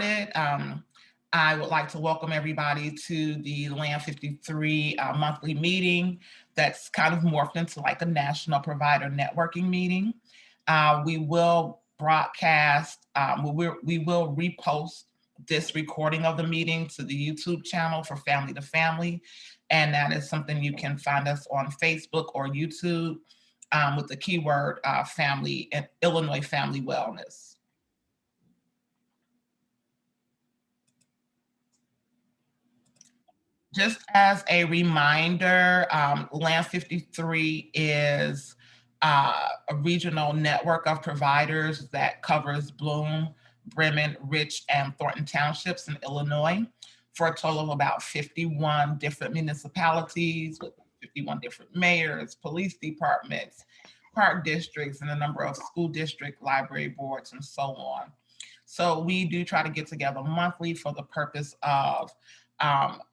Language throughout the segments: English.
I would like to welcome everybody to the Land 53 monthly meeting that's kind of morphed into like a national provider networking meeting. We will broadcast, we will repost this recording of the meeting to the YouTube channel for Family to Family. And that is something you can find us on Facebook or YouTube with the keyword family and Illinois Family Wellness. Just as a reminder, Land 53 is a regional network of providers that covers Bloom, Bremen, Rich, and Thornton townships in Illinois for a total of about 51 different municipalities with 51 different mayors, police departments, park districts, and a number of school district library boards, and so on. So we do try to get together monthly for the purpose of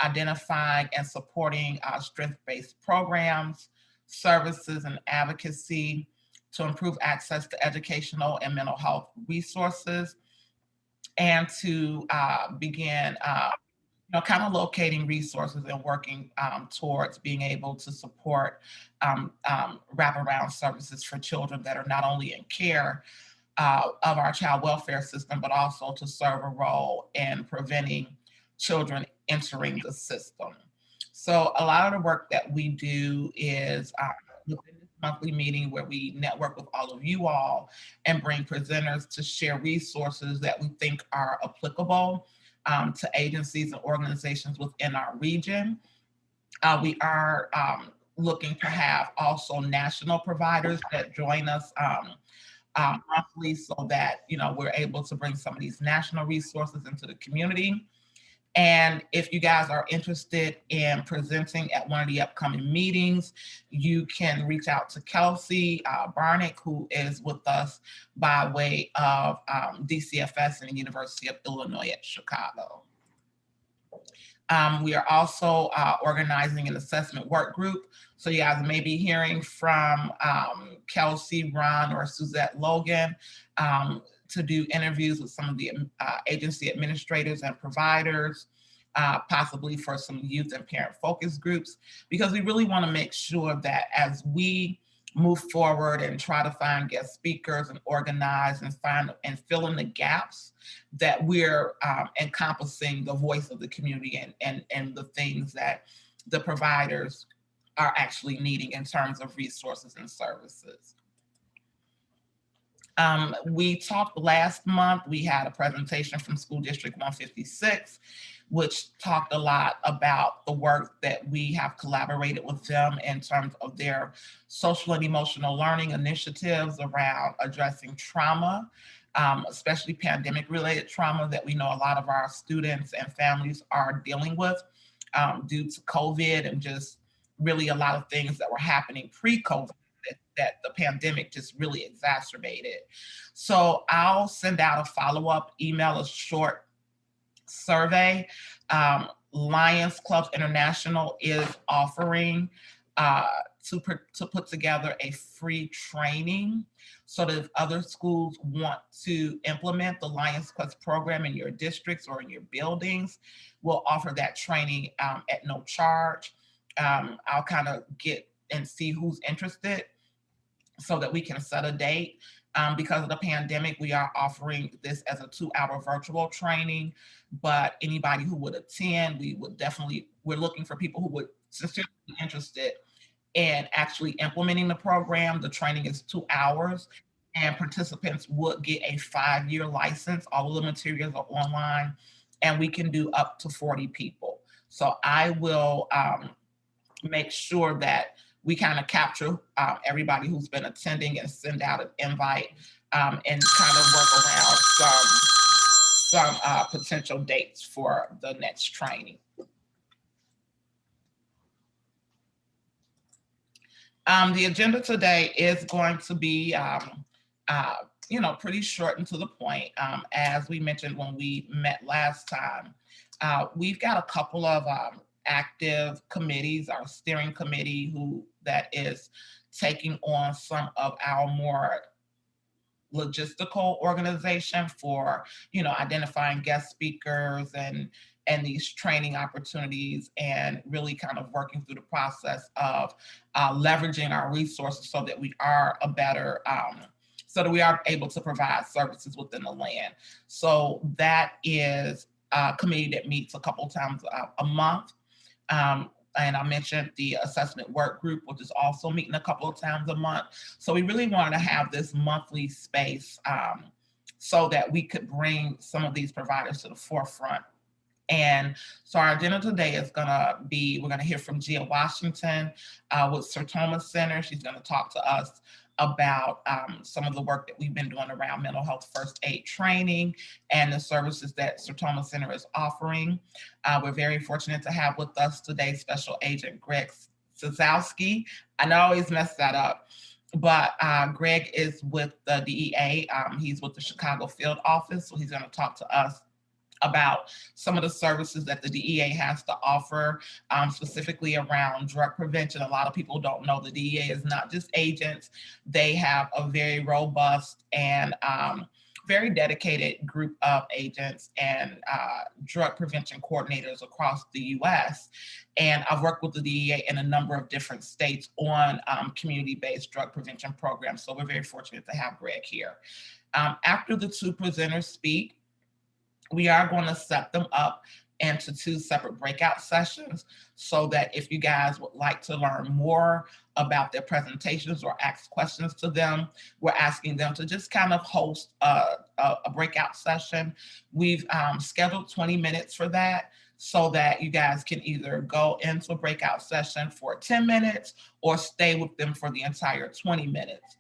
identifying and supporting strength-based programs, services, and advocacy to improve access to educational and mental health resources, and to begin kind of locating resources and working towards being able to support wraparound services for children that are not only in care of our child welfare system, but also to serve a role in preventing children entering the system. So a lot of the work that we do is within this monthly meeting where we network with all of you all and bring presenters to share resources that we think are applicable to agencies and organizations within our region. We are looking to have also national providers that join us monthly so that we're able to bring some of these national resources into the community. And if you guys are interested in presenting at one of the upcoming meetings, you can reach out to Kelsey Barnick, who is with us by way of DCFS and the University of Illinois at Chicago. We are also organizing an assessment work group. So you guys may be hearing from Kelsey, Ron, or Suzette Logan to do interviews with some of the agency administrators and providers, possibly for some youth and parent focus groups, because we really want to make sure that as we move forward and try to find guest speakers and organize and find and fill in the gaps, that we're encompassing the voice of the community and the things that the providers are actually needing in terms of resources and services. We talked last month, we had a presentation from School District 156, which talked a lot about the work that we have collaborated with them in terms of their social and emotional learning initiatives around addressing trauma, especially pandemic-related trauma that we know a lot of our students and families are dealing with due to COVID and just really a lot of things that were happening pre-COVID that the pandemic just really exacerbated. So I'll send out a follow-up email, a short survey. Lions Clubs International is offering to put together a free training so that if other schools want to implement the Lions Clubs program in your districts or in your buildings, we'll offer that training at no charge. I'll kind of get and see who's interested so that we can set a date. Because of the pandemic, we are offering this as a 2-hour virtual training, but anybody who would attend, we're looking for people who would sincerely be interested in actually implementing the program. The training is 2 hours and participants would get a 5-year license. All of the materials are online and we can do up to 40 people. So I will make sure that we kind of capture everybody who's been attending and send out an invite and kind of work around some potential dates for the next training. The agenda today is going to be, pretty short and to the point. As we mentioned when we met last time, we've got a couple of active committees, our steering committee that is taking on some of our more logistical organization for, identifying guest speakers and these training opportunities, and really kind of working through the process of leveraging our resources so that we are so that we are able to provide services within the land. So that is a committee that meets a couple times a month. And I mentioned the assessment work group, which is also meeting a couple of times a month. So we really wanted to have this monthly space so that we could bring some of these providers to the forefront. And so our agenda today is we're gonna hear from Gia Washington with Sertoma Centre. She's gonna talk to us about some of the work that we've been doing around mental health first aid training and the services that Sertoma Centre is offering. We're very fortunate to have with us today Special Agent Greg Sazowski. I know I always mess that up, but Greg is with the DEA. He's with the Chicago field office, so he's gonna talk to us about some of the services that the DEA has to offer, specifically around drug prevention. A lot of people don't know the DEA is not just agents. They have a very robust and very dedicated group of agents and drug prevention coordinators across the US. And I've worked with the DEA in a number of different states on community-based drug prevention programs. So we're very fortunate to have Greg here. After the two presenters speak, we are going to set them up into two separate breakout sessions so that if you guys would like to learn more about their presentations or ask questions to them, we're asking them to just kind of host a breakout session. We've scheduled 20 minutes for that so that you guys can either go into a breakout session for 10 minutes or stay with them for the entire 20 minutes.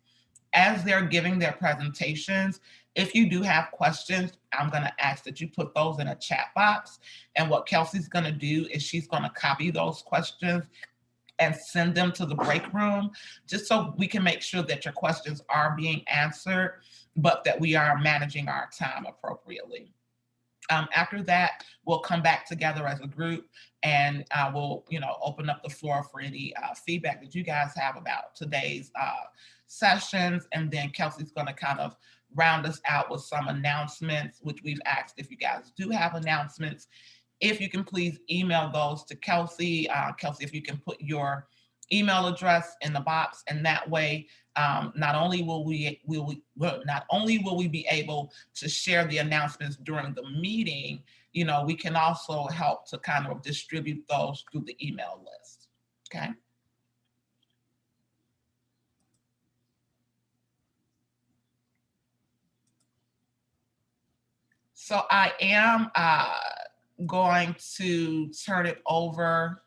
As they're giving their presentations, if you do have questions, I'm going to ask that you put those in a chat box. And what Kelsey's going to do is she's going to copy those questions and send them to the break room, just so we can make sure that your questions are being answered, but that we are managing our time appropriately. After that, we'll come back together as a group and we'll, open up the floor for any feedback that you guys have about today's sessions. And then Kelsey's going to kind of round us out with some announcements, which we've asked if you guys do have announcements, if you can please email those to Kelsey. Kelsey, if you can put your email address in the box, and that way, not only will we be able to share the announcements during the meeting, we can also help to kind of distribute those through the email list. Okay. So I am going to turn it over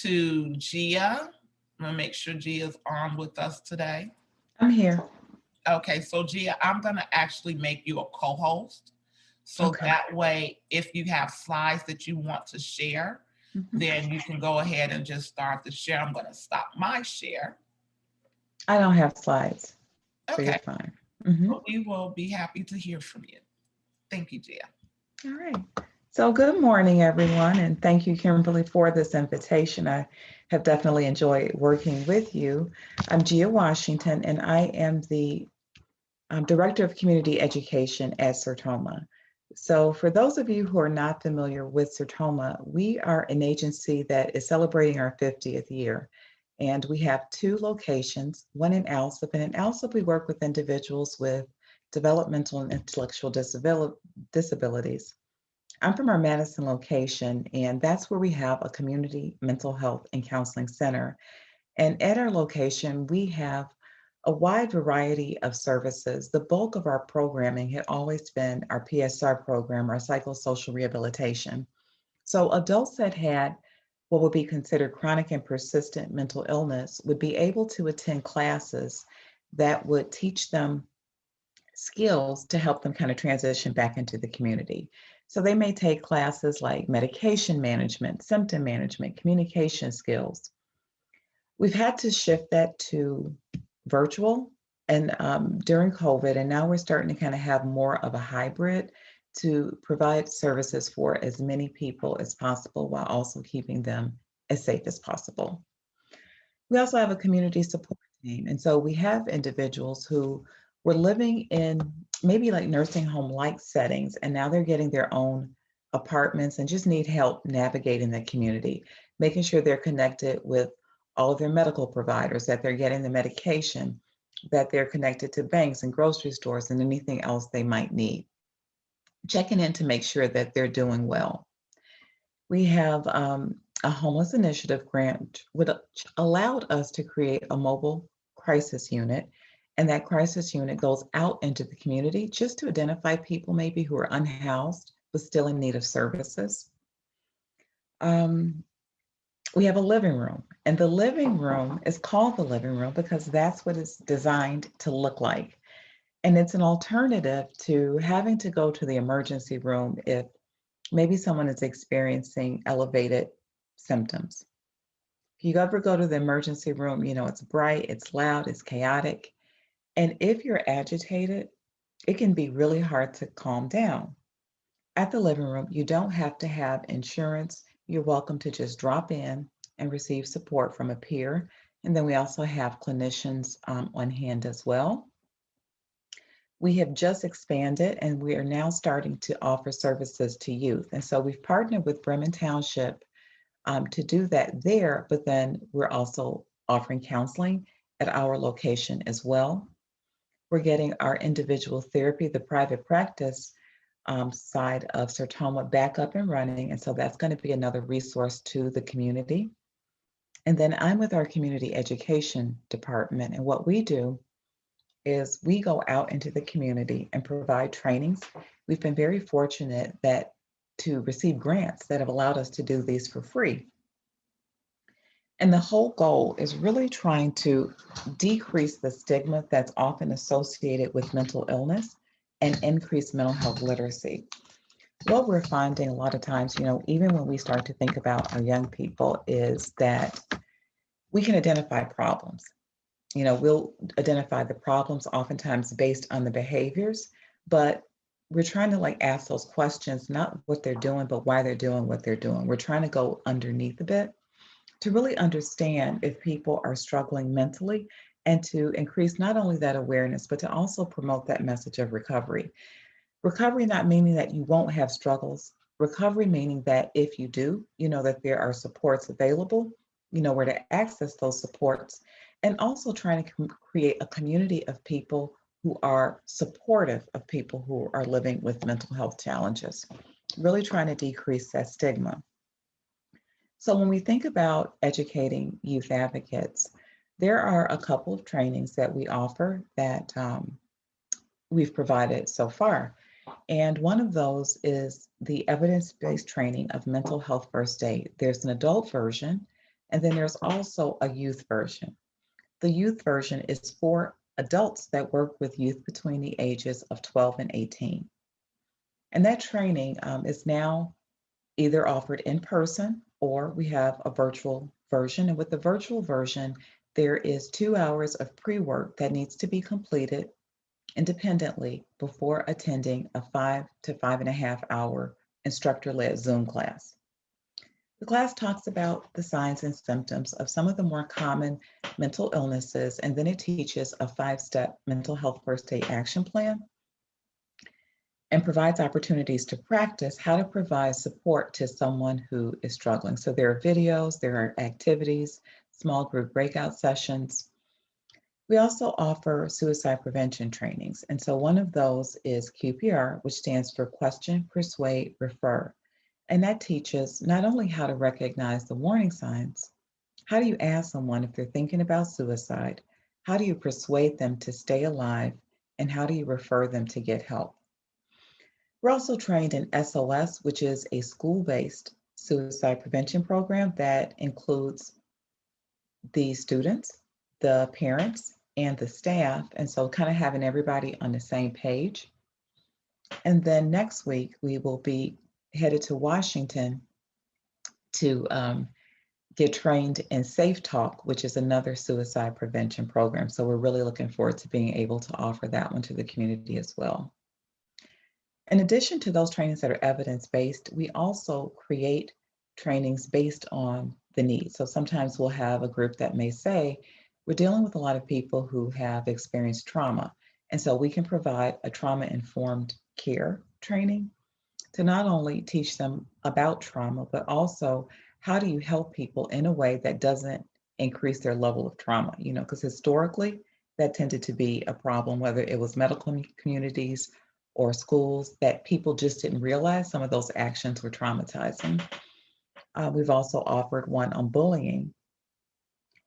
to Gia. I'm gonna make sure Gia's on with us today. I'm here. Okay, so Gia, I'm gonna actually make you a co-host. So Okay. that way, if you have slides that you want to share, then you can go ahead and just start the share. I'm gonna stop my share. I don't have slides, so Okay. you're fine. Well, we will be happy to hear from you. Thank you, Gia. All right. So good morning, everyone, and thank you, Kimberly, for this invitation. I have definitely enjoyed working with you. I'm Gia Washington, and I am the Director of Community Education at Sertoma. So for those of you who are not familiar with Sertoma, we are an agency that is celebrating our 50th year. And we have two locations, one in Alsip. And in Alsip, we work with individuals with developmental and intellectual disabilities. I'm from our Madison location, and that's where we have a community mental health and counseling center. And at our location, we have a wide variety of services. The bulk of our programming had always been our PSR program, our psychosocial rehabilitation. So adults that had what would be considered chronic and persistent mental illness would be able to attend classes that would teach them skills to help them kind of transition back into the community. So they may take classes like medication management, symptom management, communication skills. We've had to shift that to virtual and during COVID, and now we're starting to kind of have more of a hybrid to provide services for as many people as possible while also keeping them as safe as possible. We also have a community support team, and so we have individuals who were living in maybe like nursing home-like settings, and now they're getting their own apartments and just need help navigating the community, making sure they're connected with all of their medical providers, that they're getting the medication, that they're connected to banks and grocery stores and anything else they might need. Checking in to make sure that they're doing well. We have a homeless initiative grant, which allowed us to create a mobile crisis unit. And that crisis unit goes out into the community just to identify people maybe who are unhoused, but still in need of services. Um, we have a living room, and the living room is called the living room because that's what it's designed to look like. And it's an alternative to having to go to the emergency room if maybe someone is experiencing elevated symptoms. If you ever go to the emergency room, you know, it's bright, it's loud, it's chaotic. And if you're agitated, it can be really hard to calm down. At the living room, you don't have to have insurance. You're welcome to just drop in and receive support from a peer. And then we also have clinicians on hand as well. We have just expanded and we are now starting to offer services to youth. And so we've partnered with Bremen Township to do that there, but then we're also offering counseling at our location as well. We're getting our individual therapy, the private practice side of Sertoma back up and running. And so that's going to be another resource to the community. And then I'm with our community education department. And what we do is we go out into the community and provide trainings. We've been very fortunate that to receive grants that have allowed us to do these for free. And the whole goal is really trying to decrease the stigma that's often associated with mental illness and increase mental health literacy. What we're finding a lot of times, you know, even when we start to think about our young people, is that we can identify problems. You know, we'll identify the problems oftentimes based on the behaviors, but we're trying to like ask those questions, not what they're doing, but why they're doing what they're doing. We're trying to go underneath a bit to really understand if people are struggling mentally and to increase not only that awareness, but to also promote that message of recovery. Recovery not meaning that you won't have struggles. Recovery meaning that if you do, you know that there are supports available, you know where to access those supports, and also trying to create a community of people who are supportive of people who are living with mental health challenges, really trying to decrease that stigma. So when we think about educating youth advocates, there are a couple of trainings that we offer that we've provided so far. And one of those is the evidence-based training of mental health first aid. There's an adult version, and then there's also a youth version. The youth version is for adults that work with youth between the ages of 12 and 18. And that training is now either offered in person or we have a virtual version. And with the virtual version, there is 2 hours of pre-work that needs to be completed independently before attending a 5 to 5.5 hour instructor-led Zoom class. The class talks about the signs and symptoms of some of the more common mental illnesses, and then it teaches a 5-step mental health first aid action plan and provides opportunities to practice how to provide support to someone who is struggling. So there are videos, there are activities, small group breakout sessions. We also offer suicide prevention trainings. And so one of those is QPR, which stands for Question, Persuade, Refer. And that teaches not only how to recognize the warning signs, how do you ask someone if they're thinking about suicide? How do you persuade them to stay alive? And how do you refer them to get help? We're also trained in SOS, which is a school-based suicide prevention program that includes the students, the parents, and the staff. And so kind of having everybody on the same page. And then next week, we will be headed to Washington to get trained in Safe Talk, which is another suicide prevention program. So we're really looking forward to being able to offer that one to the community as well. In addition to those trainings that are evidence-based, we also create trainings based on the needs. So sometimes we'll have a group that may say, we're dealing with a lot of people who have experienced trauma, And so we can provide a trauma-informed care training to not only teach them about trauma, but also how do you help people in a way that doesn't increase their level of trauma, because historically that tended to be a problem, whether it was medical communities or schools, that people just didn't realize some of those actions were traumatizing. We've also offered one on bullying.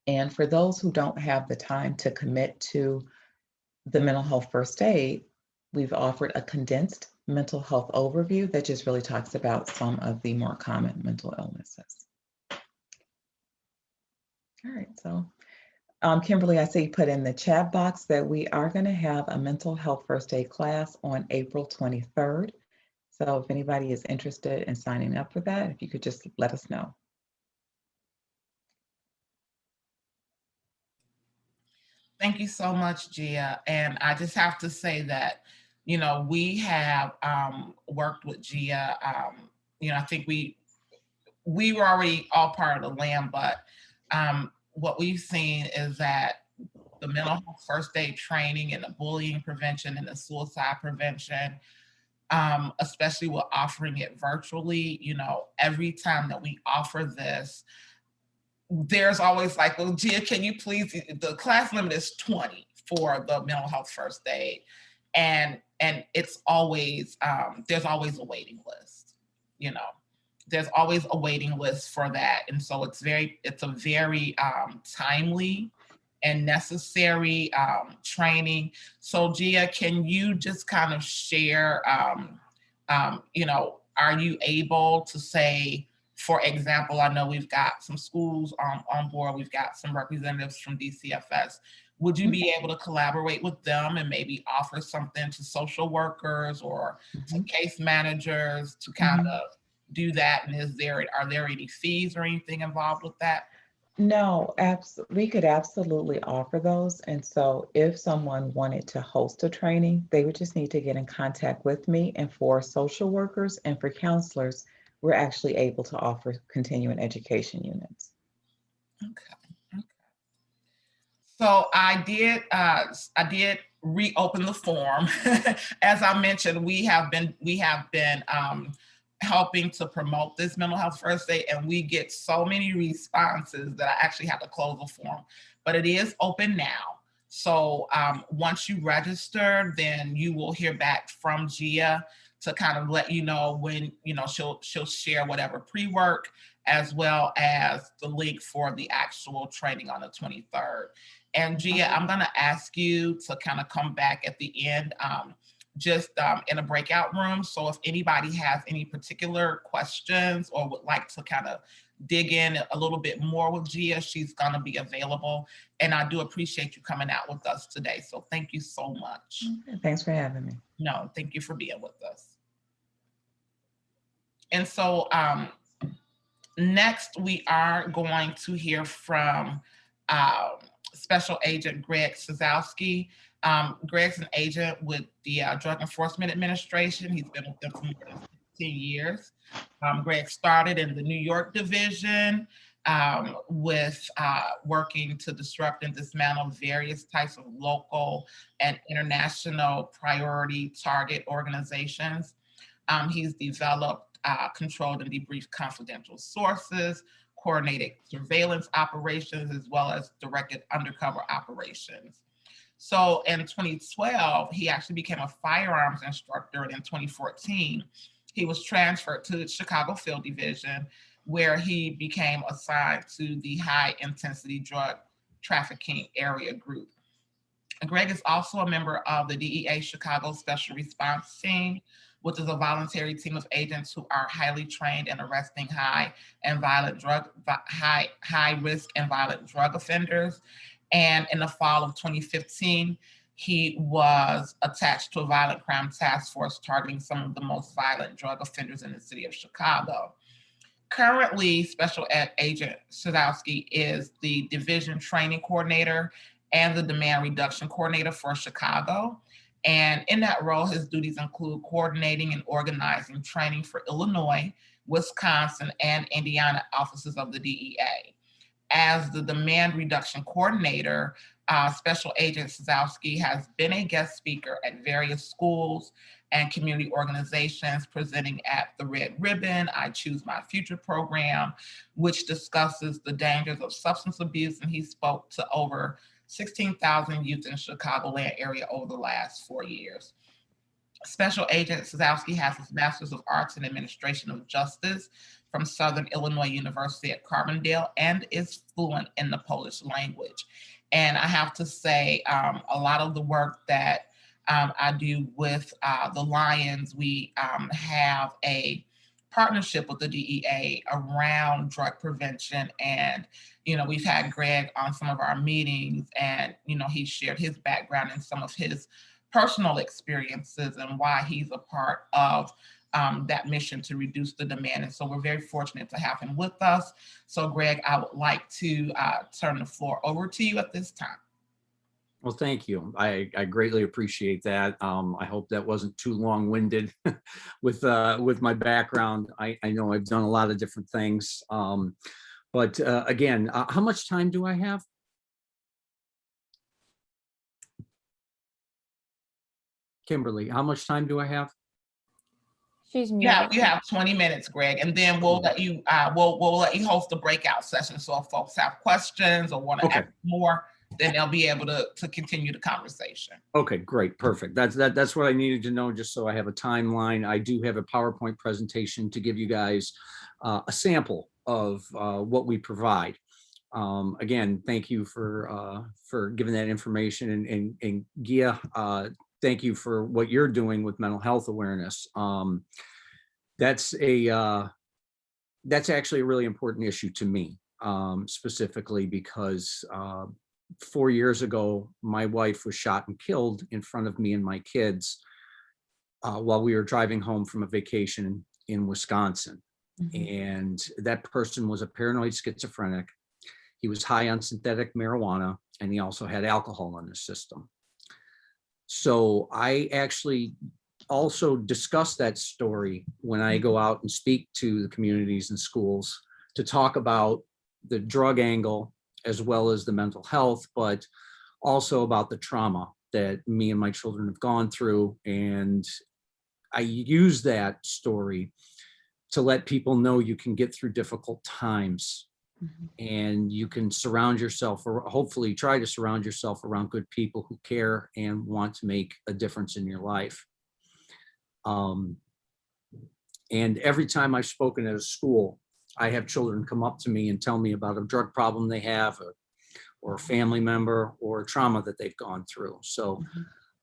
And for those who don't have the time to commit to the mental health first aid, we've offered a condensed mental health overview that just really talks about some of the more common mental illnesses. All right, so Kimberly, I see you put in the chat box that we are going to have a mental health first aid class on April 23rd. So if anybody is interested in signing up for that, if you could just let us know. Thank you so much, Gia. And I just have to say that, we have worked with Gia. I think we were already all part of the LAM, but what we've seen is that the mental health first aid training and the bullying prevention and the suicide prevention, especially with offering it virtually, every time that we offer this, there's always like, well, Gia, can you please, the class limit is 20 for the mental health first aid. And it's always, there's always a waiting list, there's always a waiting list for that. And so it's a very timely and necessary training. So Gia, can you just kind of share, are you able to say, for example, I know we've got some schools on board, we've got some representatives from DCFS. Would you be able to collaborate with them and maybe offer something to social workers or to case managers to kind of do that? And are there any fees or anything involved with that? No, we could absolutely offer those. And so if someone wanted to host a training, they would just need to get in contact with me. And for social workers and for counselors, we're actually able to offer continuing education units. Okay. So I did reopen the form. As I mentioned, we have been helping to promote this mental health first aid, and we get so many responses that I actually have to close the form, but it is open now. So once you register, then you will hear back from Gia to kind of let you know when, she'll share whatever pre-work as well as the link for the actual training on the 23rd. And Gia, I'm gonna ask you to kind of come back at the end, in a breakout room. So if anybody has any particular questions or would like to kind of dig in a little bit more with Gia, she's gonna be available. And I do appreciate you coming out with us today. So thank you so much. Thanks for having me. No, thank you for being with us. And so next we are going to hear from Special Agent Greg Sazowski. Greg's an agent with the Drug Enforcement Administration. He's been with them for more than 15 years. Greg started in the New York division with working to disrupt and dismantle various types of local and international priority target organizations. He's developed, controlled, and debriefed confidential sources, coordinated surveillance operations, as well as directed undercover operations. So in 2012, he actually became a firearms instructor, and in 2014, he was transferred to the Chicago Field Division, where he became assigned to the High Intensity Drug Trafficking Area Group. Greg is also a member of the DEA Chicago Special Response Team, which is a voluntary team of agents who are highly trained in arresting high risk and violent drug offenders. And in the fall of 2015, he was attached to a violent crime task force targeting some of the most violent drug offenders in the city of Chicago. Currently, Special Agent Sazowski is the division training coordinator and the demand reduction coordinator for Chicago. And in that role, his duties include coordinating and organizing training for Illinois, Wisconsin, and Indiana offices of the DEA. As the demand reduction coordinator, Special Agent Sazowski has been a guest speaker at various schools and community organizations, presenting at the Red Ribbon, I Choose My Future program, which discusses the dangers of substance abuse. And he spoke to over 16,000 youth in the Chicagoland area over the last 4 years. Special Agent Sazowski has his Master's of Arts in Administration of Justice from Southern Illinois University at Carbondale and is fluent in the Polish language. And I have to say, a lot of the work that I do with the Lions, we have a partnership with the DEA around drug prevention. And, we've had Greg on some of our meetings, and, he shared his background and some of his personal experiences and why he's a part of that mission to reduce the demand. And so we're very fortunate to have him with us. So Greg, I would like to turn the floor over to you at this time. Well, thank you. I greatly appreciate that. I hope that wasn't too long-winded with my background. I know I've done a lot of different things. But again, how much time do I have? Kimberly, how much time do I have? She's muted. Yeah, you have 20 minutes, Greg, and then we'll let you we'll let you host a breakout session. So if folks have questions or want to ask more, then they'll be able to continue the conversation. Okay, great, perfect. That's what I needed to know, just so I have a timeline. I do have a PowerPoint presentation to give you guys a sample of what we provide. Again, thank you for giving that information, and Gia, thank you for what you're doing with mental health awareness. That's actually a really important issue to me, specifically because 4 years ago, my wife was shot and killed in front of me and my kids while we were driving home from a vacation in Wisconsin. Mm-hmm. And that person was a paranoid schizophrenic. He was high on synthetic marijuana, and he also had alcohol in his system. So I actually also discuss that story when I go out and speak to the communities and schools to talk about the drug angle as well as the mental health, but also about the trauma that me and my children have gone through. And I use that story to let people know you can get through difficult times. Mm-hmm. And you can surround yourself, or hopefully try to surround yourself around good people who care and want to make a difference in your life. And every time I've spoken at a school, I have children come up to me and tell me about a drug problem they have, or a family member, or a trauma that they've gone through. So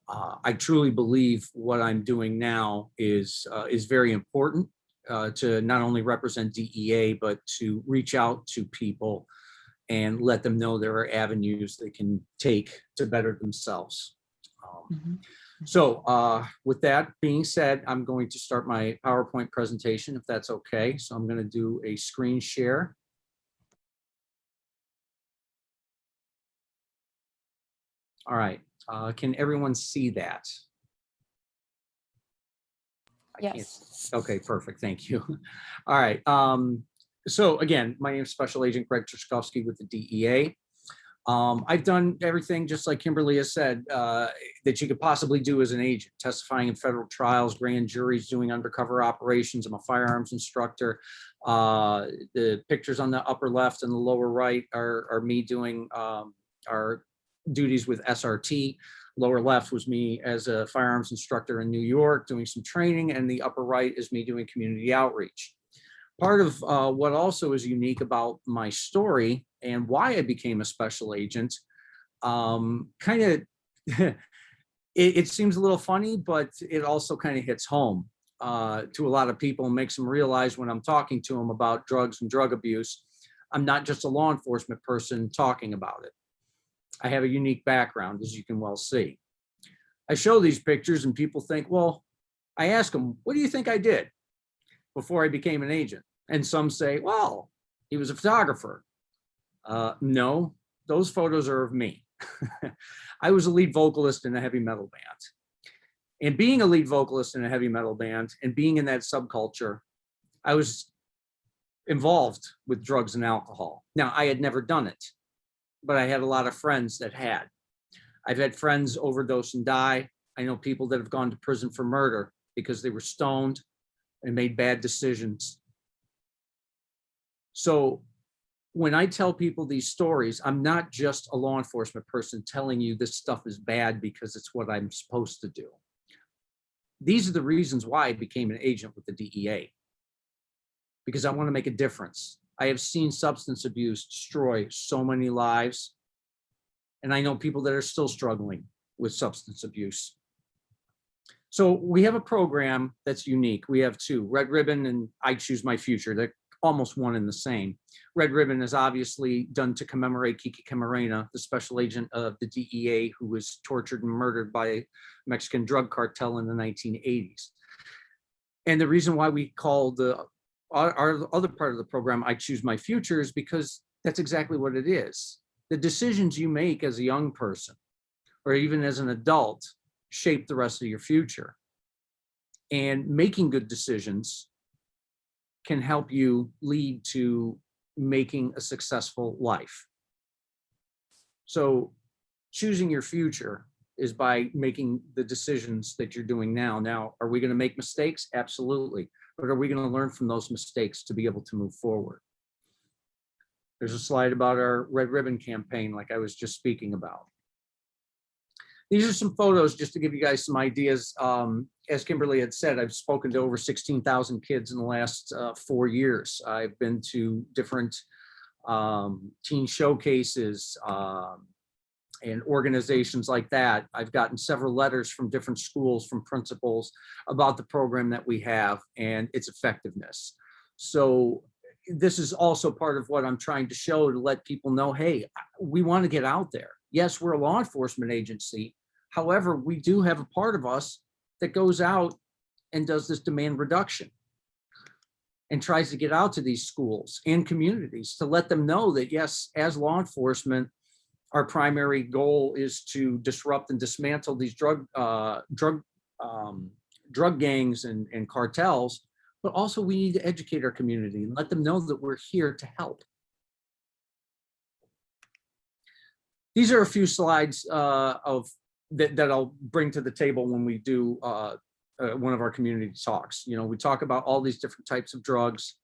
I truly believe what I'm doing now is very important. To not only represent DEA, but to reach out to people and let them know there are avenues they can take to better themselves. So with that being said, I'm going to start my PowerPoint presentation, if that's okay. So I'm going to do a screen share. All right, can everyone see that? Yes. Okay, perfect. Thank you. All right. So again, my name is Special Agent Greg Truskowski with the DEA. I've done everything, just like Kimberly has said, that you could possibly do as an agent: testifying in federal trials, grand juries, doing undercover operations. I'm a firearms instructor. The pictures on the upper left and the lower right are me doing our duties with SRT. Lower left was me as a firearms instructor in New York doing some training, and the upper right is me doing community outreach. Part of what also is unique about my story and why I became a special agent, it seems a little funny, but it also kind of hits home to a lot of people and makes them realize when I'm talking to them about drugs and drug abuse, I'm not just a law enforcement person talking about it. I have a unique background, as you can well see. I show these pictures and people think, well, I ask them, what do you think I did before I became an agent? And some say, well, he was a photographer. No, those photos are of me. I was a lead vocalist in a heavy metal band. And being a lead vocalist in a heavy metal band and being in that subculture, I was involved with drugs and alcohol. Now, I had never done it. but I had a lot of friends that had. I've had friends overdose and die. I know people that have gone to prison for murder because they were stoned and made bad decisions. So when I tell people these stories, I'm not just a law enforcement person telling you this stuff is bad because it's what I'm supposed to do. These are the reasons why I became an agent with the DEA, because I want to make a difference. I have seen substance abuse destroy so many lives, and I know people that are still struggling with substance abuse. So we have a program that's unique. We have two, Red Ribbon and I Choose My Future. They're almost one and the same. Red Ribbon is obviously done to commemorate Kiki Camarena, the special agent of the DEA who was tortured and murdered by a Mexican drug cartel in the 1980s. And the reason why we call our other part of the program I Choose My Future is because that's exactly what it is. The decisions you make as a young person or even as an adult shape the rest of your future. And making good decisions can help you lead to making a successful life. So choosing your future is by making the decisions that you're doing now. Now, are we going to make mistakes? Absolutely. But are we going to learn from those mistakes to be able to move forward? There's a slide about our Red Ribbon campaign, like I was just speaking about. These are some photos just to give you guys some ideas. As Kimberly had said, I've spoken to over 16,000 kids in the last 4 years. I've been to different teen showcases and organizations like that. I've gotten several letters from different schools, from principals about the program that we have and its effectiveness. So this is also part of what I'm trying to show, to let people know, hey, we want to get out there. Yes, we're a law enforcement agency. However, we do have a part of us that goes out and does this demand reduction and tries to get out to these schools and communities to let them know that, yes, as law enforcement, our primary goal is to disrupt and dismantle these drug gangs and cartels, but also we need to educate our community and let them know that we're here to help. These are a few slides that I'll bring to the table when we do one of our community talks. You know, we talk about all these different types of drugs.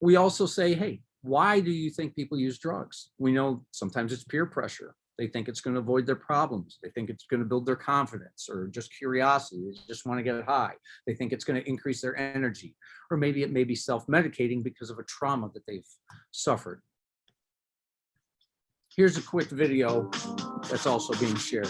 We also say, hey, why do you think people use drugs? We know sometimes it's peer pressure. They think it's going to avoid their problems. They think it's going to build their confidence, or just curiosity. They just want to get high. They think it's going to increase their energy, or maybe it may be self-medicating because of a trauma that they've suffered. Here's a quick video that's also being shared.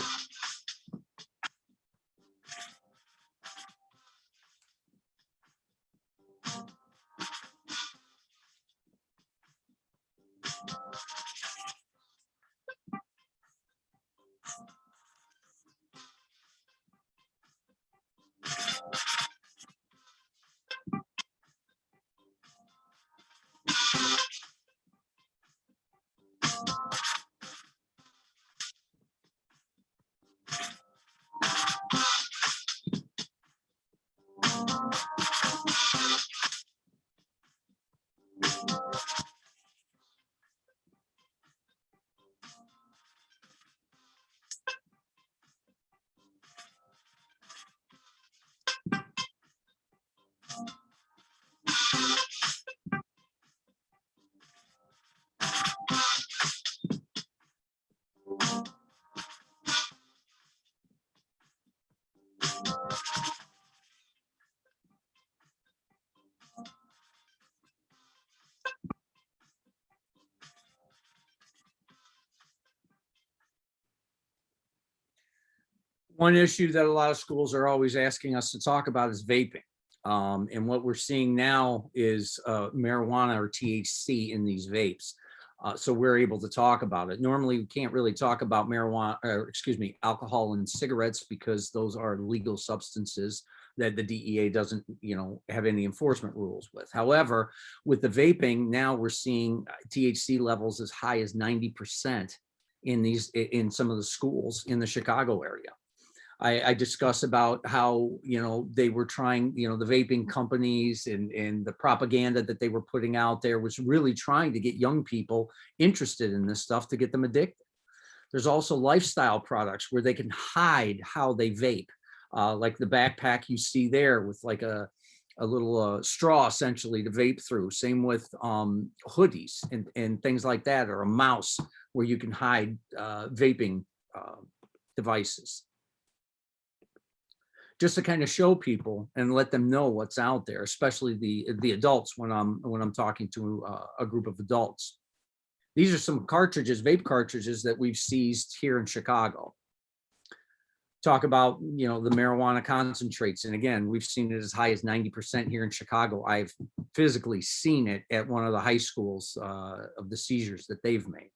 One issue that a lot of schools are always asking us to talk about is vaping. And what we're seeing now is marijuana or THC in these vapes. So we're able to talk about it. Normally, we can't really talk about marijuana, or excuse me, alcohol and cigarettes, because those are legal substances that the DEA doesn't, have any enforcement rules with. However, with the vaping, now we're seeing THC levels as high as 90% in some of the schools in the Chicago area. I discuss about how, they were trying, the vaping companies and the propaganda that they were putting out there was really trying to get young people interested in this stuff to get them addicted. There's also lifestyle products where they can hide how they vape, like the backpack you see there with like a little straw essentially to vape through. Same with hoodies and things like that, or a mouse where you can hide vaping devices. Just to kind of show people and let them know what's out there, especially the adults when I'm talking to a group of adults. These are some cartridges, vape cartridges that we've seized here in Chicago. Talk about, the marijuana concentrates. And again, we've seen it as high as 90% here in Chicago. I've physically seen it at one of the high schools of the seizures that they've made.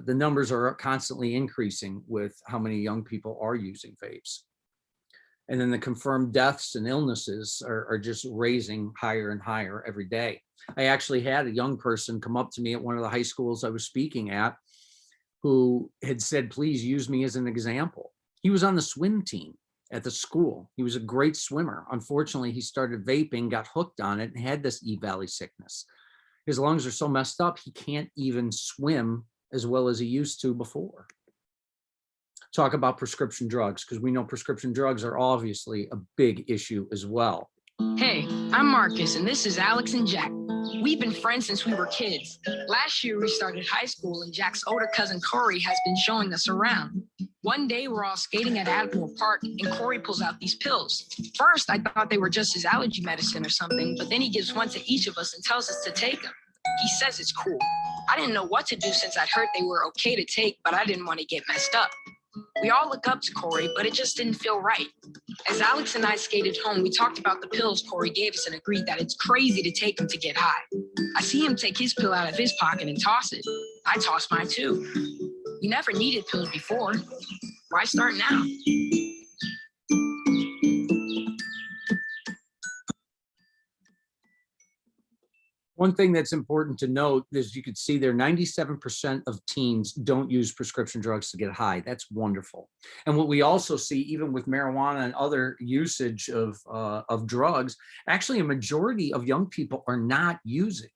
The numbers are constantly increasing with how many young people are using vapes. And then the confirmed deaths and illnesses are just raising higher and higher every day. I actually had a young person come up to me at one of the high schools I was speaking at who had said, please use me as an example. He was on the swim team at the school. He was a great swimmer. Unfortunately, he started vaping, got hooked on it, and had this E-valley sickness. His lungs are so messed up, he can't even swim as well as he used to before. Talk about prescription drugs, because we know prescription drugs are obviously a big issue as well. Hey, I'm Marcus, and this is Alex and Jack. We've been friends since we were kids. Last year, we started high school, and Jack's older cousin, Corey, has been showing us around. One day, we're all skating at Admiral Park, and Corey pulls out these pills. First, I thought they were just his allergy medicine or something, but then he gives one to each of us and tells us to take them. He says it's cool. I didn't know what to do since I'd heard they were okay to take, but I didn't want to get messed up. We all look up to Corey, but it just didn't feel right. As Alex and I skated home, we talked about the pills Corey gave us and agreed that it's crazy to take them to get high. I see him take his pill out of his pocket and toss it. I toss mine too. We never needed pills before. Why start now? One thing that's important to note is you can see there 97% of teens don't use prescription drugs to get high. That's wonderful. And what we also see, even with marijuana and other usage of drugs, actually a majority of young people are not using.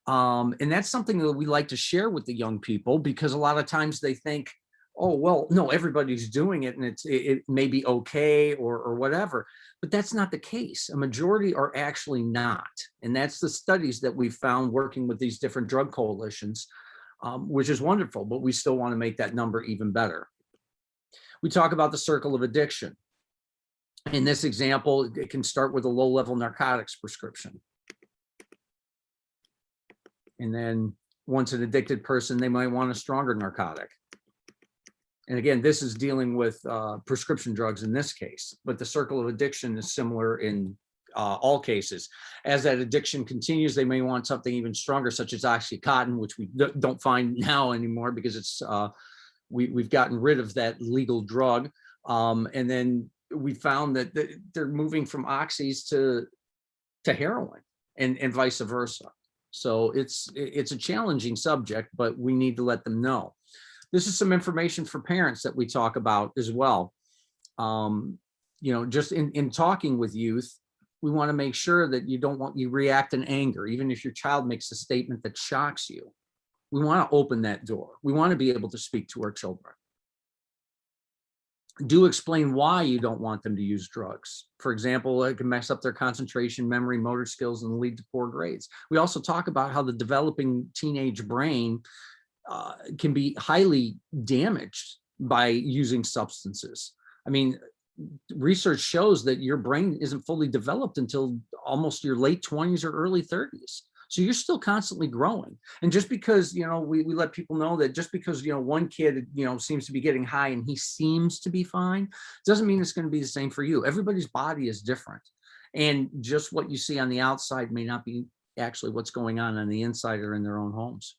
And that's something that we like to share with the young people, because a lot of times they think, oh, well, no, everybody's doing it and it may be okay or whatever, but that's not the case. A majority are actually not. And that's the studies that we've found working with these different drug coalitions, which is wonderful, but we still want to make that number even better. We talk about the circle of addiction. In this example, it can start with a low-level narcotics prescription. And then once an addicted person, they might want a stronger narcotic. And again, this is dealing with prescription drugs in this case, but the circle of addiction is similar in all cases. As that addiction continues, they may want something even stronger, such as Oxycontin, which we don't find now anymore because it's we've gotten rid of that legal drug. And then we found that they're moving from oxys to heroin and vice versa. So it's a challenging subject, but we need to let them know. This is some information for parents that we talk about as well. Just in talking with youth, we want to make sure that you react in anger, even if your child makes a statement that shocks you. We want to open that door. We want to be able to speak to our children. Do explain why you don't want them to use drugs. For example, it can mess up their concentration, memory, motor skills, and lead to poor grades. We also talk about how the developing teenage brain can be highly damaged by using substances. I mean, research shows that your brain isn't fully developed until almost your late 20s or early 30s. So you're still constantly growing. And just because, we let people know that just because, one kid, seems to be getting high and he seems to be fine, doesn't mean it's going to be the same for you. Everybody's body is different. And just what you see on the outside may not be actually what's going on the inside or in their own homes.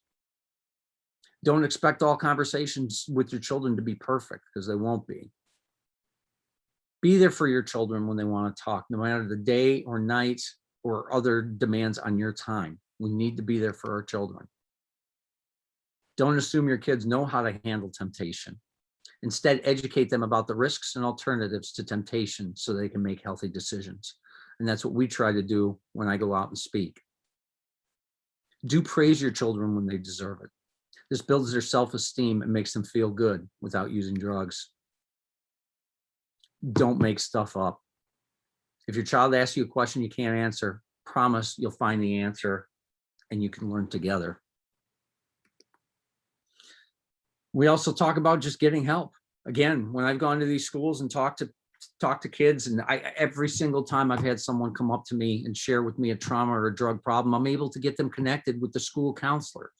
Don't expect all conversations with your children to be perfect, because they won't be. Be there for your children when they want to talk, no matter the day or night or other demands on your time. We need to be there for our children. Don't assume your kids know how to handle temptation. Instead, educate them about the risks and alternatives to temptation so they can make healthy decisions. And that's what we try to do when I go out and speak. Do praise your children when they deserve it. This builds their self-esteem and makes them feel good without using drugs. Don't make stuff up. If your child asks you a question you can't answer, promise you'll find the answer and you can learn together. We also talk about just getting help. Again, when I've gone to these schools and talked to kids, and every single time I've had someone come up to me and share with me a trauma or a drug problem, I'm able to get them connected with the school counselor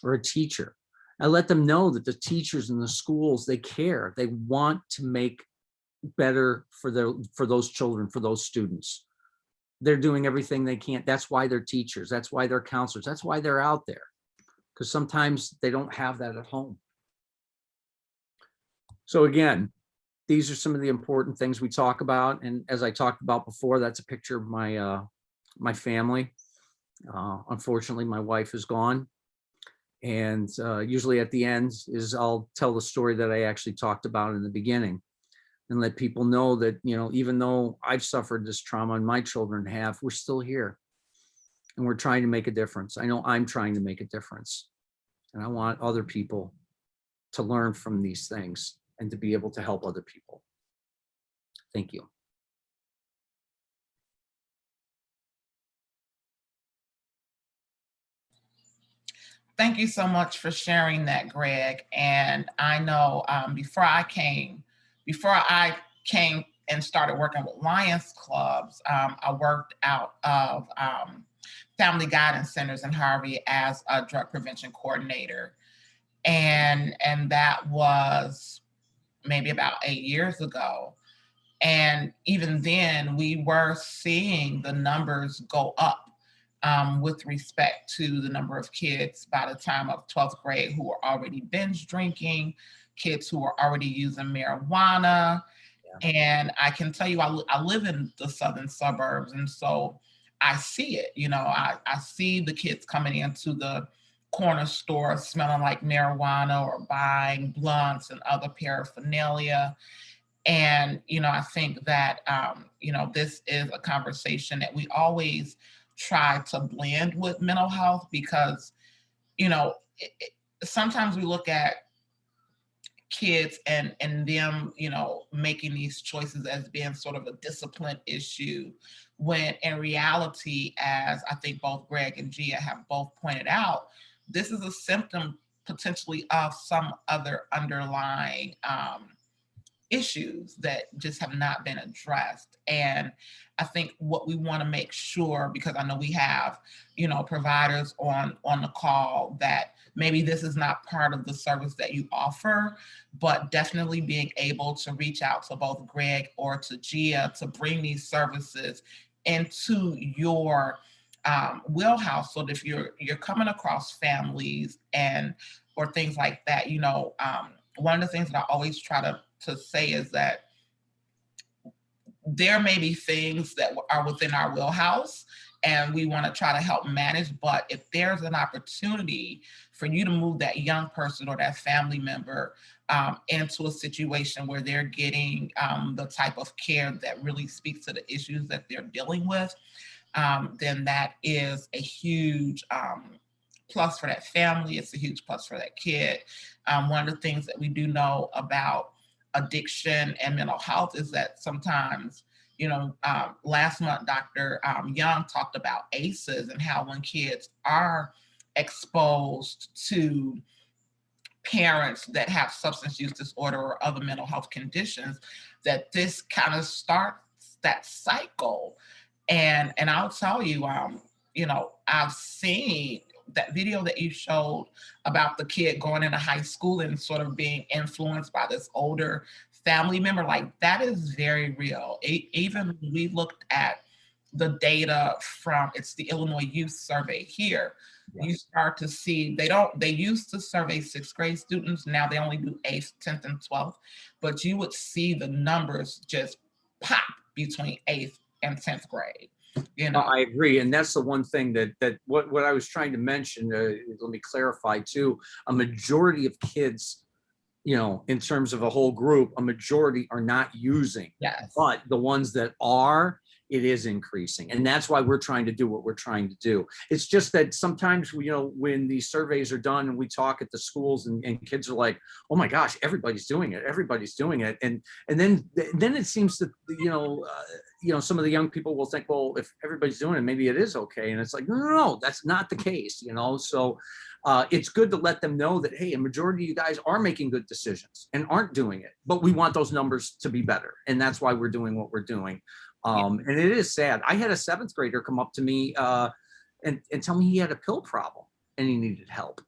or a teacher. I let them know that the teachers in the schools, they care. They want to make better for those children, for those students. They're doing everything they can. That's why they're teachers. That's why they're counselors. That's why they're out there, because sometimes they don't have that at home. So again, these are some of the important things we talk about. And as I talked about before, that's a picture of my my family. Unfortunately, my wife is gone. And usually at the end is I'll tell the story that I actually talked about in the beginning and let people know that, you know, even though I've suffered this trauma and my children have, we're still here and we're trying to make a difference. I know I'm trying to make a difference, and I want other people to learn from these things and to be able to help other people. Thank you. Thank you so much for sharing that, Greg. And I know before I came and started working with Lions Clubs, I worked out of family guidance centers in Harvey as a drug prevention coordinator. And that was maybe about 8 years ago. And even then, we were seeing the numbers go up with respect to the number of kids by the time of 12th grade who were already binge drinking, kids who were already using marijuana. Yeah. And I can tell you, I live in the southern suburbs, and so I see it. You know, I see the kids coming into the corner store smelling like marijuana or buying blunts and other paraphernalia. And, you know, I think that, you know, this is a conversation that we always try to blend with mental health because, you know, sometimes we look at kids and them, you know, making these choices as being sort of a discipline issue, when in reality, as I think both Greg and Gia have both pointed out, this is a symptom potentially of some other underlying issues that just have not been addressed. And I think what we want to make sure, because I know we have, you know, providers on the call, that maybe this is not part of the service that you offer, but definitely being able to reach out to both Greg or to Gia to bring these services into your wheelhouse. So that if you're coming across families and or things like that, you know, one of the things that I always try to say is that there may be things that are within our wheelhouse and we want to try to help manage, but if there's an opportunity for you to move that young person or that family member into a situation where they're getting the type of care that really speaks to the issues that they're dealing with, then that is a huge plus for that family. It's a huge plus for that kid. One of the things that we do know about addiction and mental health is that sometimes, you know, last month, Dr. Young talked about ACEs and how when kids are exposed to parents that have substance use disorder or other mental health conditions, that this kind of starts that cycle. And I'll tell you, you know, I've seen that video that you showed about the kid going into high school and sort of being influenced by this older family member, like that is very real. Even when we looked at the data from, it's the Illinois Youth Survey here, yeah. You start to see, they used to survey 6th grade students, now they only do 8th, 10th, and 12th, but you would see the numbers just pop between 8th and 10th grade. You know, I agree, and that's the one thing that what I was trying to mention. Let me clarify too. A majority of kids you know, in terms of a whole group, a majority are not using. Yes. But the ones that are, it is increasing. And that's why we're trying to do what we're trying to do. It's just that sometimes, you know, when these surveys are done and we talk at the schools and kids are like, oh my gosh, everybody's doing it. Everybody's doing it. And then it seems that, you know, some of the young people will think, well, if everybody's doing it, maybe it is okay. And it's like, no, that's not the case, you know? So it's good to let them know that, hey, a majority of you guys are making good decisions and aren't doing it, but we want those numbers to be better. And that's why we're doing what we're doing. And it is sad. I had a 7th grader come up to me and tell me he had a pill problem and he needed help.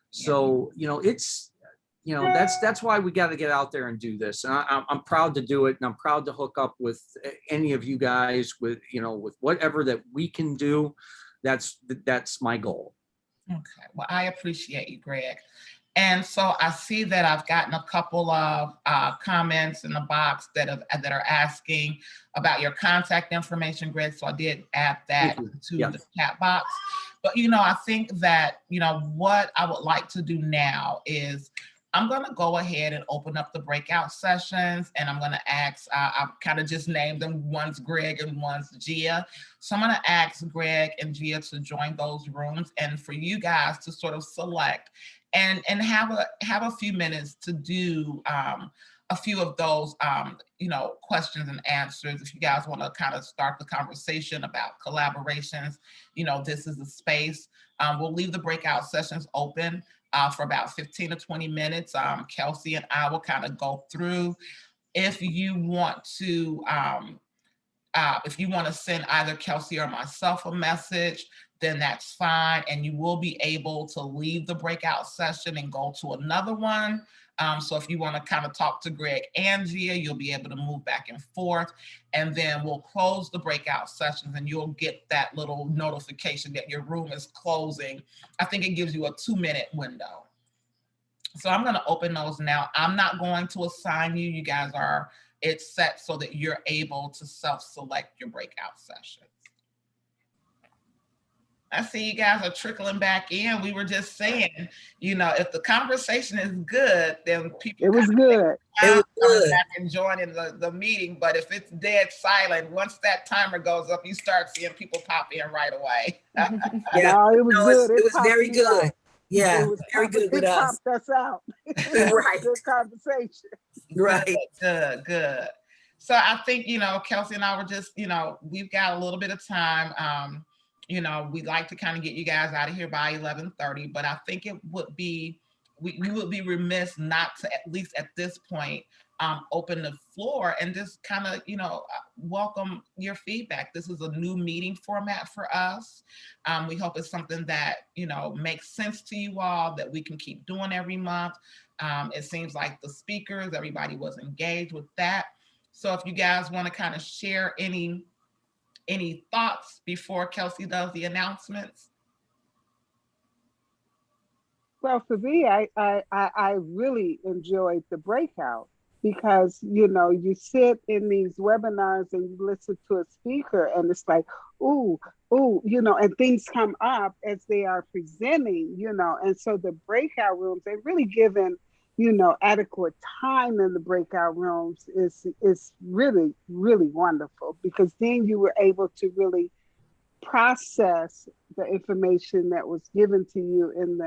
So, you know, it's, you know, that's why we got to get out there and do this. And I'm proud to do it. And I'm proud to hook up with any of you guys with, you know, with whatever that we can do. That's my goal. Okay. Well, I appreciate you, Greg. And so I see that I've gotten a couple of comments in the box that are asking about your contact information, Greg. So I did add that to the chat box. But, you know, I think that, you know, what I would like to do now is I'm going to go ahead and open up the breakout sessions, and I'm going to ask, I've kind of just named them, one's Greg and one's Gia. So I'm going to ask Greg and Gia to join those rooms and for you guys to sort of select and have a few minutes to do a few of those, you know, questions and answers. If you guys want to kind of start the conversation about collaborations, you know, this is the space. We'll leave the breakout sessions open for about 15 to 20 minutes. Kelsey and I will kind of go through. If you want to send either Kelsey or myself a message, then that's fine. And you will be able to leave the breakout session and go to another one. So if you want to kind of talk to Greg and Gia, you'll be able to move back and forth. And then we'll close the breakout sessions and you'll get that little notification that your room is closing. I think it gives you a 2-minute window. So I'm going to open those now. I'm not going to assign you. You guys are, it's set so that you're able to self-select your breakout sessions. I see you guys are trickling back in. We were just saying, you know, if the conversation is good, then people— It was good. It was good. Back and joining the meeting. But if it's dead silent, once that timer goes up, you start seeing people pop in right away. Yeah, no, it was good. It was very good. Out. Yeah, it was very good with it us. Popped us out. Right. Good conversation. Right. Good. So I think, you know, Kelsey and I were just, you know, we've got a little bit of time. You know, we'd like to kind of get you guys out of here by 11:30, but I think it would be, we would be remiss not to, at least at this point, open the floor and just kind of, you know, welcome your feedback. This is a new meeting format for us. We hope it's something that, you know, makes sense to you all, that we can keep doing every month. It seems like the speakers, everybody was engaged with that. So if you guys want to kind of share any thoughts before Kelsey does the announcements? Well, for me, I really enjoyed the breakout because, you know, you sit in these webinars and you listen to a speaker and it's like, ooh, you know, and things come up as they are presenting, you know, and so the breakout rooms, they're really given, you know, adequate time in the breakout rooms is really, really wonderful, because then you were able to really process the information that was given to you in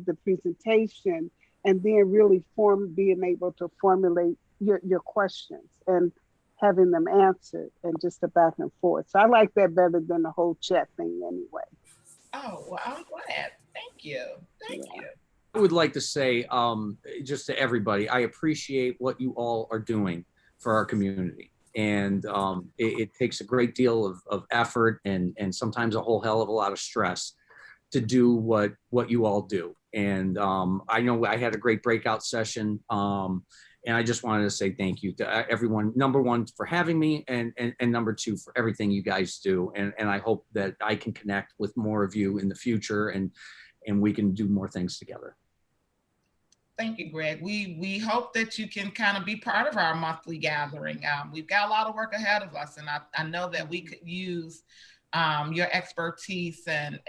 the presentation, and then really being able to formulate your questions and having them answered, and just the back and forth. So I like that better than the whole chat thing anyway. Oh, well, I'm glad. Thank you. Thank you. I would like to say, just to everybody, I appreciate what you all are doing for our community. And it takes a great deal of effort and sometimes a whole hell of a lot of stress to do what you all do. And I know I had a great breakout session. And I just wanted to say thank you to everyone, number one, for having me, and number two, for everything you guys do. And I hope that I can connect with more of you in the future, and we can do more things together. Thank you, Greg. We hope that you can kind of be part of our monthly gathering. We've got a lot of work ahead of us, and I know that we could use your expertise and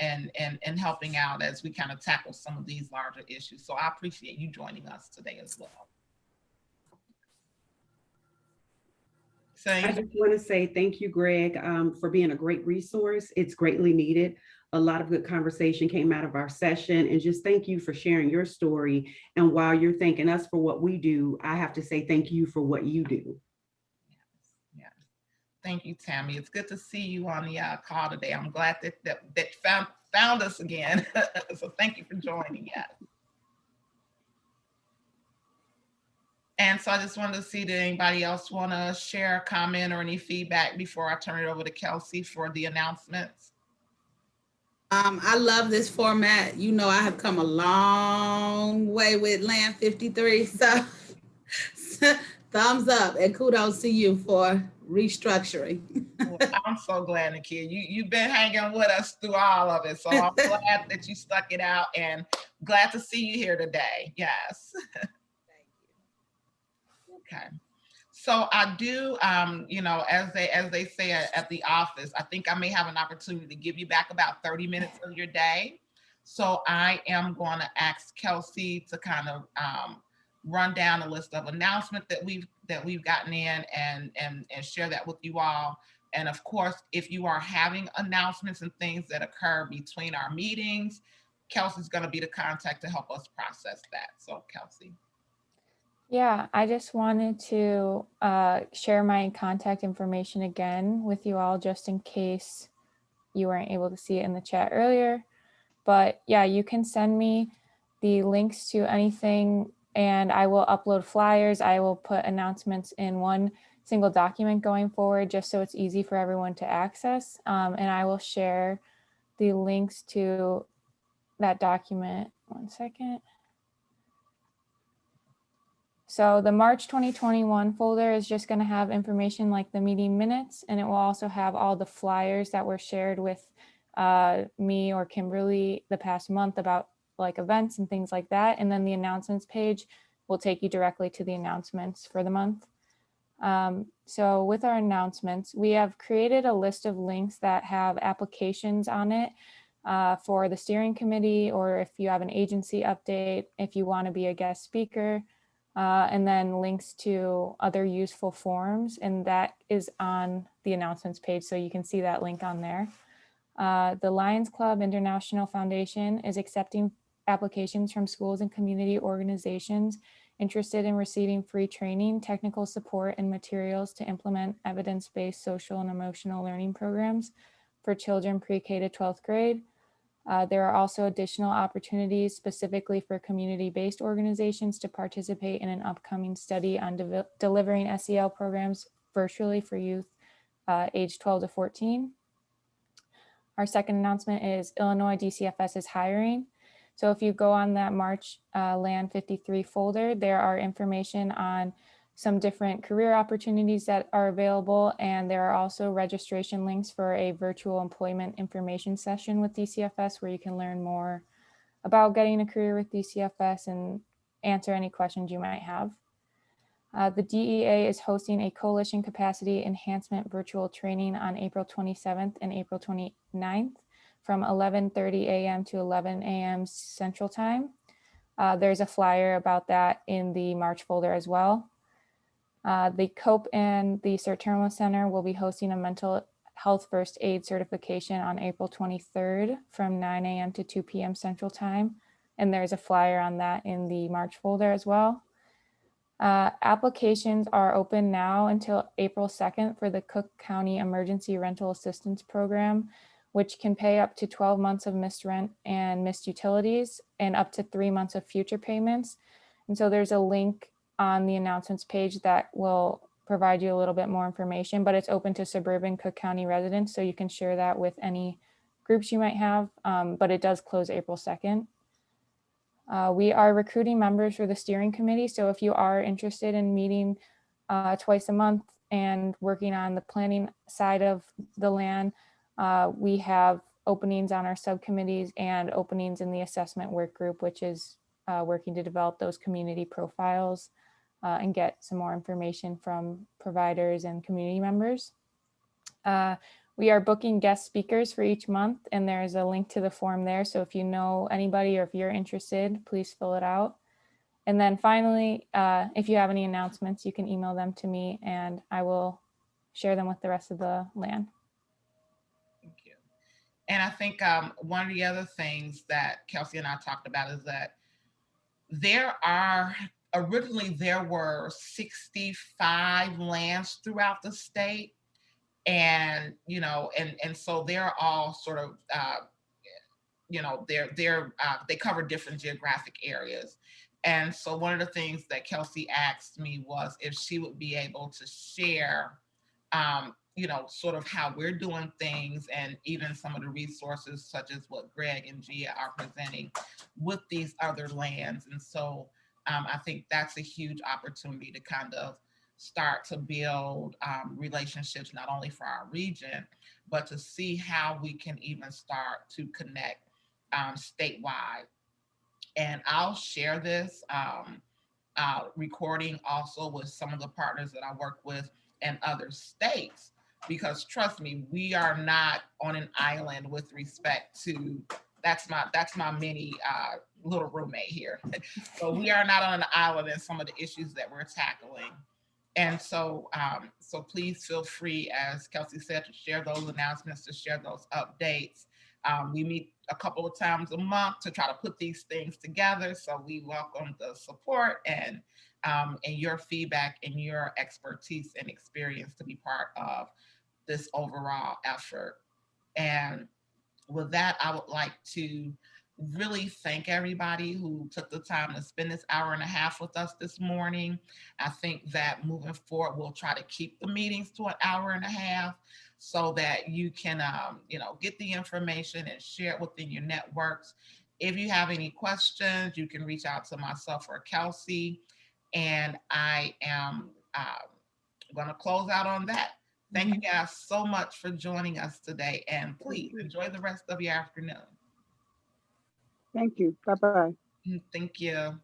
helping out as we kind of tackle some of these larger issues. So I appreciate you joining us today as well. I just want to say thank you, Greg, for being a great resource. It's greatly needed. A lot of good conversation came out of our session, and just thank you for sharing your story. And while you're thanking us for what we do, I have to say thank you for what you do. Yes. Thank you, Tammy. It's good to see you on the call today. I'm glad that found us again. So thank you for joining. Yes. And so I just wanted to see, did anybody else want to share a comment or any feedback before I turn it over to Kelsey for the announcements? I love this format. You know, I have come a long way with Land 53. So thumbs up and kudos to you for restructuring. Well, I'm so glad, Nakia. You've been hanging with us through all of it. So I'm glad that you stuck it out and glad to see you here today. Yes. Okay. So I do, you know, as they say at the office, I think I may have an opportunity to give you back about 30 minutes of your day. So I am going to ask Kelsey to kind of run down a list of announcements that we've gotten in and share that with you all. And of course, if you are having announcements and things that occur between our meetings, Kelsey's going to be the contact to help us process that. So Kelsey. Yeah, I just wanted to share my contact information again with you all, just in case you weren't able to see it in the chat earlier. But yeah, you can send me the links to anything and I will upload flyers. I will put announcements in one single document going forward, just so it's easy for everyone to access. And I will share the links to that document. One second. So the March 2021 folder is just going to have information like the meeting minutes, and it will also have all the flyers that were shared with me or Kimberly the past month about like events and things like that. And then the announcements page will take you directly to the announcements for the month. So with our announcements, we have created a list of links that have applications on it for the steering committee, or if you have an agency update, if you want to be a guest speaker. And then links to other useful forms, and that is on the announcements page, so you can see that link on there. The Lions Club International Foundation is accepting applications from schools and community organizations interested in receiving free training, technical support, and materials to implement evidence-based social and emotional learning programs for children pre-K to 12th grade. There are also additional opportunities specifically for community-based organizations to participate in an upcoming study on delivering SEL programs virtually for youth age 12 to 14. Our second announcement is Illinois DCFS is hiring. So if you go on that March Land 53 folder, there are information on some different career opportunities that are available, and there are also registration links for a virtual employment information session with DCFS where you can learn more about getting a career with DCFS and answer any questions you might have. The DEA is hosting a coalition capacity enhancement virtual training on April 27th and April 29th from 11:30 a.m. to 11 a.m. Central Time. There's a flyer about that in the March folder as well. The COPE and the Sertoma Centre will be hosting a mental health first aid certification on April 23rd from 9 a.m. to 2 p.m. Central Time. And there's a flyer on that in the March folder as well. Applications are open now until April 2nd for the Cook County Emergency Rental Assistance Program, which can pay up to 12 months of missed rent and missed utilities and up to 3 months of future payments. And so there's a link on the announcements page that will provide you a little bit more information, but it's open to suburban Cook County residents, so you can share that with any groups you might have, but it does close April 2nd. We are recruiting members for the steering committee, so if you are interested in meeting twice a month and working on the planning side of the land, we have openings on our subcommittees and openings in the assessment work group, which is working to develop those community profiles and get some more information from providers and community members. We are booking guest speakers for each month, and there's a link to the form there. So if you know anybody or if you're interested, please fill it out. And then finally, if you have any announcements, you can email them to me and I will share them with the rest of the land. Thank you. And I think one of the other things that Kelsey and I talked about is that originally there were 65 lands throughout the state. And, and so they're all sort of, they cover different geographic areas. And so one of the things that Kelsey asked me was if she would be able to share, sort of how we're doing things and even some of the resources such as what Greg and Gia are presenting with these other lands. And so I think that's a huge opportunity to kind of start to build relationships, not only for our region, but to see how we can even start to connect statewide. And I'll share this recording also with some of the partners that I work with in other states, because trust me, we are not on an island with respect to, that's my mini little roommate here. So we are not on an island in some of the issues that we're tackling. And so, so please feel free, as Kelsey said, to share those announcements, to share those updates. We meet a couple of times a month to try to put these things together. So we welcome the support and your feedback and your expertise and experience to be part of this overall effort. And with that, I would like to really thank everybody who took the time to spend this hour and a half with us this morning. I think that moving forward, we'll try to keep the meetings to an hour and a half so that you can, get the information and share it within your networks. If you have any questions, you can reach out to myself or Kelsey. And I am going to close out on that. Thank you guys so much for joining us today, and please enjoy the rest of your afternoon. Thank you. Bye-bye. Thank you.